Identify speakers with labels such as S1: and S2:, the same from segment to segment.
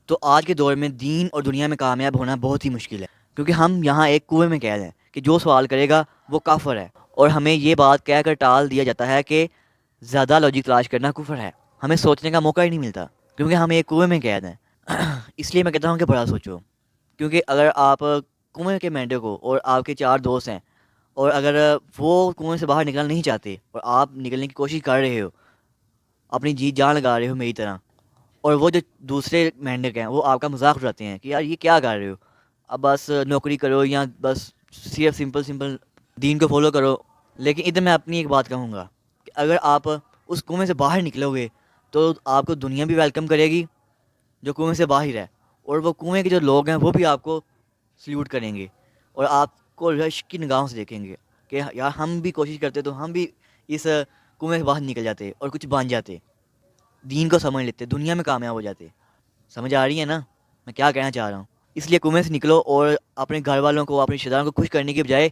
S1: تو آج کے دور میں دین اور دنیا میں کامیاب ہونا بہت ہی مشکل ہے، کیونکہ ہم یہاں ایک کنویں میں قید ہیں کہ جو سوال کرے گا وہ کافر ہے، اور ہمیں یہ بات کہہ کر ٹال دیا جاتا ہے کہ زیادہ لاجک تلاش کرنا کفر ہے۔ ہمیں سوچنے کا موقع ہی نہیں ملتا کیونکہ ہم ایک کنویں میں قید ہیں۔ اس لیے میں کہتا ہوں کہ بڑا سوچو، کیونکہ اگر آپ کنویں کے مینڈے کو اور آپ کے 4 دوست ہیں، اور اگر وہ کنویں سے باہر نکلنا نہیں چاہتے اور آپ نکلنے کی کوشش کر رہے ہو، اپنی جی جان لگا رہے ہو میری طرح، اور وہ جو دوسرے مینڈک ہیں وہ آپ کا مذاق اڑاتے ہیں کہ یار یہ کیا کر رہے ہو، اب بس نوکری کرو یا بس صرف سمپل دین کو فالو کرو۔ لیکن ادھر میں اپنی ایک بات کہوں گا کہ اگر آپ اس کنویں سے باہر نکلو گے تو آپ کو دنیا بھی ویلکم کرے گی جو کنویں سے باہر ہے، اور وہ کنویں کے جو لوگ ہیں وہ بھی آپ کو سلیوٹ کریں گے اور آپ کو رشک کی نگاہوں سے دیکھیں گے کہ یار ہم بھی کوشش کرتے تو ہم بھی اس کنویں سے باہر نکل جاتے اور کچھ بن جاتے، دین کو سمجھ لیتے، دنیا میں کامیاب ہو جاتے۔ سمجھ آ رہی ہے نا میں کیا کہنا چاہ رہا ہوں؟ اس لیے کنویں سے نکلو اور اپنے گھر والوں کو، اپنے رشتہ داروں کو خوش کرنے کے بجائے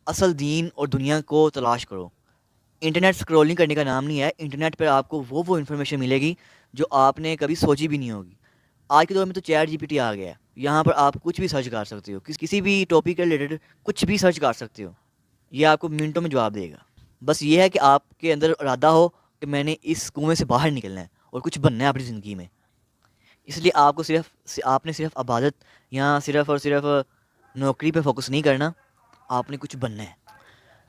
S1: اصل دین اور دنیا کو تلاش کرو۔ انٹرنیٹ اسکرولنگ کرنے کا نام نہیں ہے، انٹرنیٹ پر آپ کو وہ انفارمیشن ملے گی جو آپ نے کبھی سوچی بھی نہیں ہوگی۔ آج کے دور میں تو چیٹ جی پی ٹی آ گیا ہے، یہاں پر آپ کچھ بھی سرچ کر سکتے ہو، کسی بھی ٹاپک کے ریلیٹڈ کچھ بھی سرچ کر سکتے ہو، یہ آپ کو منٹوں میں جواب دے گا۔ بس یہ ہے کہ آپ کے اندر ارادہ ہو کہ میں نے اس کنویں سے باہر نکلنا ہے اور کچھ بننا ہے اپنی زندگی میں۔ اس لیے آپ نے صرف عبادت یا صرف اور صرف نوکری پہ فوکس نہیں کرنا، آپ نے کچھ بننا ہے،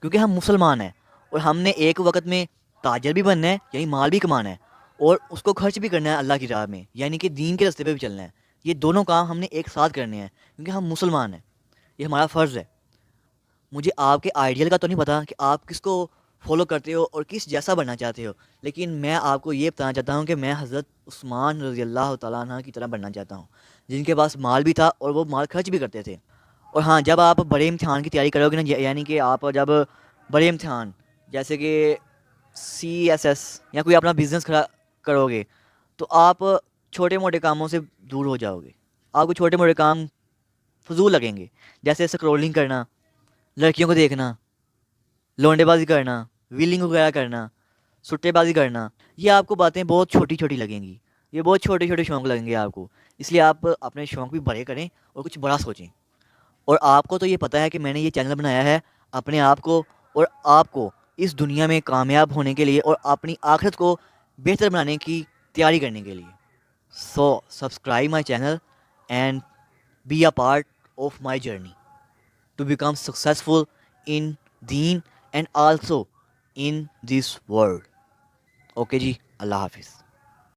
S1: کیونکہ ہم مسلمان ہیں اور ہم نے ایک وقت میں تاجر بھی بننا ہے، یعنی مال بھی کمانا ہے، اور اس کو خرچ بھی کرنا ہے اللہ کی راہ میں، یعنی کہ دین کے راستے پہ بھی چلنا ہے۔ یہ دونوں کام ہم نے ایک ساتھ کرنے ہیں کیونکہ ہم مسلمان ہیں، یہ ہمارا فرض ہے۔ مجھے آپ کے آئیڈیل کا تو نہیں پتا کہ آپ کس کو فالو کرتے ہو اور کس جیسا بننا چاہتے ہو، لیکن میں آپ کو یہ بتانا چاہتا ہوں کہ میں حضرت عثمان رضی اللہ تعالیٰ عنہ کی طرح بننا چاہتا ہوں، جن کے پاس مال بھی تھا اور وہ مال خرچ بھی کرتے تھے۔ اور ہاں، جب آپ بڑے امتحان کی تیاری کرو گے نا، یعنی کہ آپ جب بڑے امتحان جیسے کہ سی ایس ایس یا کوئی اپنا بزنس کھڑا کرو گے، تو آپ چھوٹے موٹے کاموں سے دور ہو جاؤ گے۔ آپ کو چھوٹے موٹے کام فضول لگیں گے، جیسے اسکرولنگ کرنا، لڑکیوں کو دیکھنا، لونڈے بازی کرنا، ویلنگ وغیرہ کرنا، سٹے بازی کرنا، یہ آپ کو باتیں بہت چھوٹی چھوٹی لگیں گی، یہ بہت چھوٹے چھوٹے شوق لگیں گے آپ کو۔ اس لیے آپ اپنے شوق بھی بڑے کریں اور کچھ بڑا سوچیں۔ اور آپ کو تو یہ پتہ ہے کہ میں نے یہ چینل بنایا ہے اپنے آپ کو اور آپ کو اس دنیا میں کامیاب ہونے کے لیے اور اپنی آخرت کو بہتر بنانے کی تیاری کرنے کے لیے۔ So subscribe my channel and be a part of my journey to become successful in دین and also in this world. Okay جی، اللہ حافظ۔